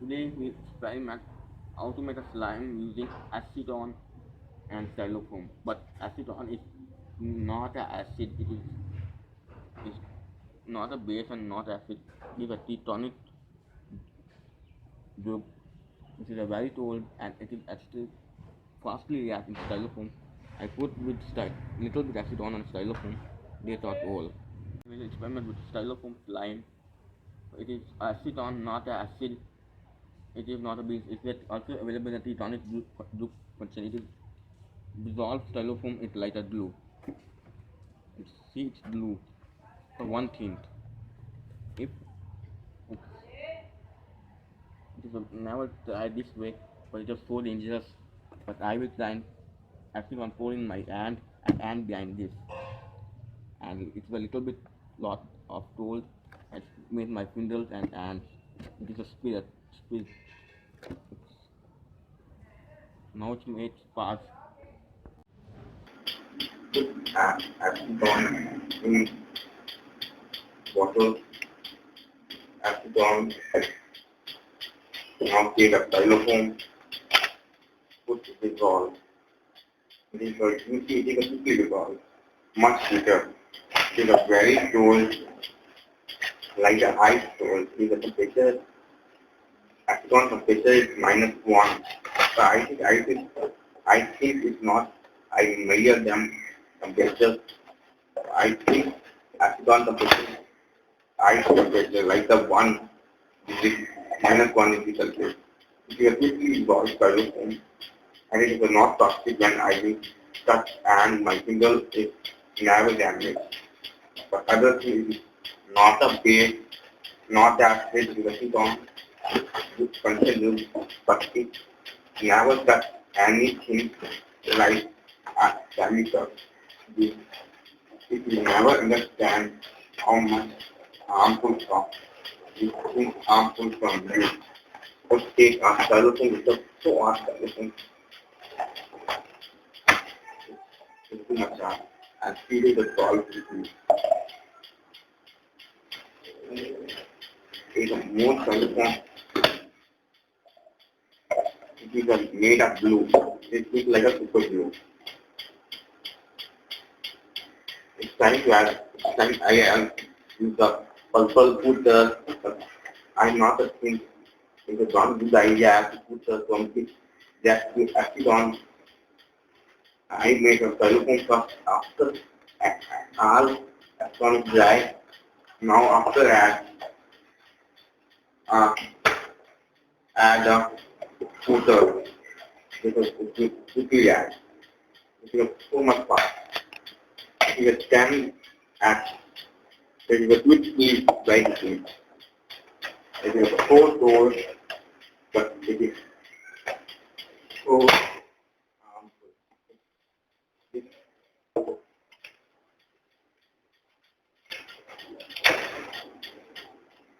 Today we experiment how to make a slime using acetone and styrofoam. But acetone is not an acid, is not a base and not acid. It is a ketonic group. It is a very cold and it is actually fastly reacting styrofoam. I put with little bit acetone on styrofoam. They thought all. We will experiment with styrofoam slime. It is acetone, not an acid. It is not a base. It is also available in the tonic group function. It is dissolved styrofoam is like a glue. See, it's glue for one thing. If it is never try this way, but it is so dangerous. But I will try actually I'm pouring my hand behind this, and it's a little bit lot of cold. It's made my fingers and hands. It is a spirit. Spirit. Now it's made fast. Acetone in water, acetone, now take a styrofoam, put dissolve. Dissolve, you see, take a quickly dissolve, much quicker. Take a very cold, like a ice cold. See the temperature, acetone temperature is -1. So I think it's not, I measure them temperature. I think acetone temperature, ice temperature, like the 1 degree, -1 degree Celsius. If you are quickly dissolved styrofoam, and it is not toxic when I will touch and my finger is never damaged. But other thing is not a base, not acid, because it on continue, but it never touch anything like a chemical. If you never understand how much harmful from this thing harmful from you, let's take a solution which is so hard solution too much and feed it the solve quickly. It's a more solution. It is made of glue. It is like a super glue. It's time to add. It's time I use the purple put. I'm not a thing. It is not a good idea to put something just to acetone. I make a solution first after all acetone is dry. Now after uh, add a footer because it quickly add. It is so much fast. It is 10 at it is a quick speed like this. It is a 4 doors, but it is so harmful.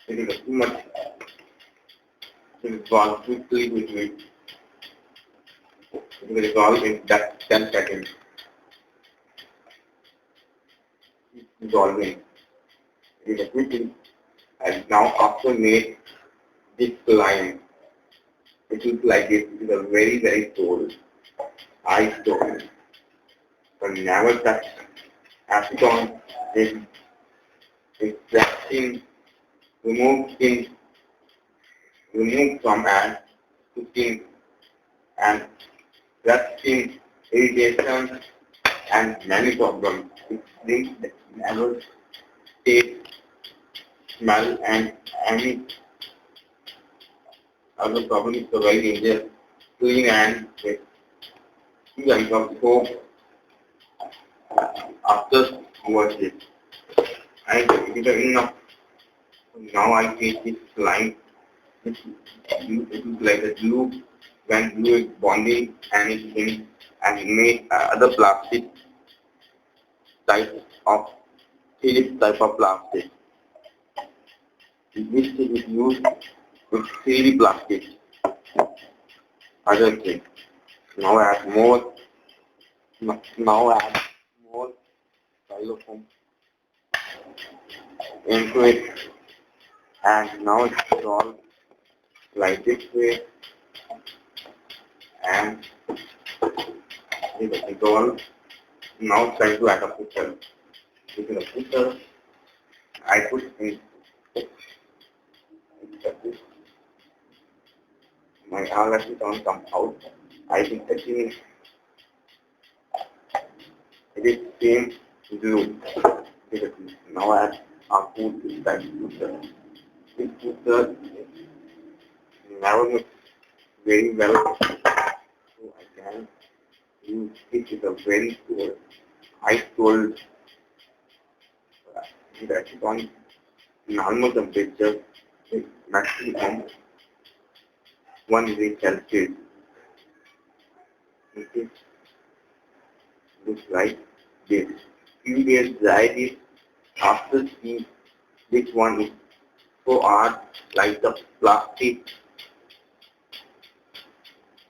It is too much. It is gone quickly with it. It will resolve in that 10 seconds. It's dissolving. It is quickly. And now after made this line, it looks like it is a very, very cold ice stone. But never touch acetone is skin, remove from and to skin and that skin irritation and many problems. It brings never taste, smell and any other problem is so very dangerous. Clean and with 2 kinds of soap after wash it. I it is enough. Now I take this line. It is like a glue when glue is bonding anything and make other plastic type of type of plastic. This thing is used with 3D plastic. Other thing. Now add more. Now add more styrofoam into it, and now it's all like this way, and it all. Now try to add a footer. Using a footer, I put in this. My RLS don't come out. I think that it is same blue. Now I have put this type footer. This footer never mix very well, so I can use it with a very good. I told that it on normal temperature is maximum 1 degree Celsius. It looks like this. Few days dry this after see this one is so hard like the plastic.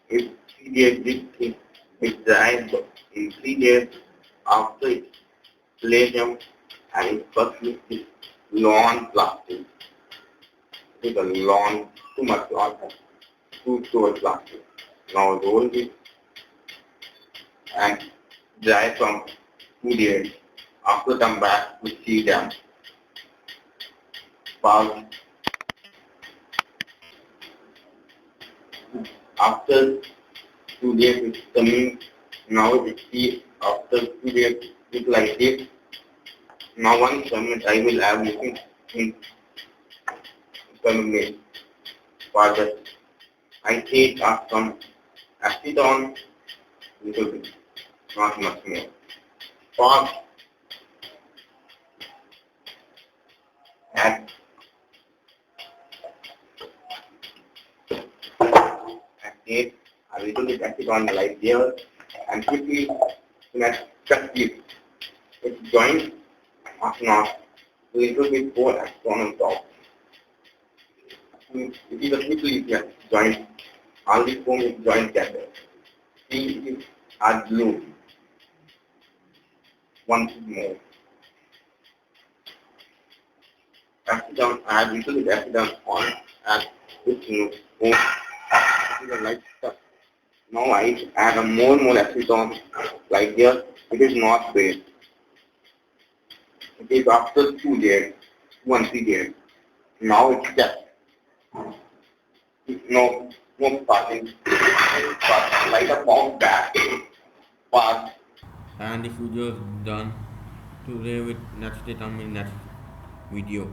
If 3 days this thing is dry in 3 days after it palladium and it first is lawn plastic. It is a lawn, too much lawn, too towards plastic. Now roll this and dry from 2 days. After come back we see them past after 2 days it's coming. Now we see after 2 days it's like this. Now one comment I will have looking in comment for that. I take some acetone little bit, not much more. For add take a little bit acetone like there and quickly let's cut it. It's joint or not. A little bit more acetone on top. It is a quickly joint. All the foam is joint together. See it is add glue. Once more. Acetone, add little bit acetone on and this foam. It is a light stuff. Now I add a more acetone like here. It is not bad. It is after 2 days, 2 and 3 days. Now it's just no passing, like a bounce back, pass. And the video is done. Today with next day come in next video.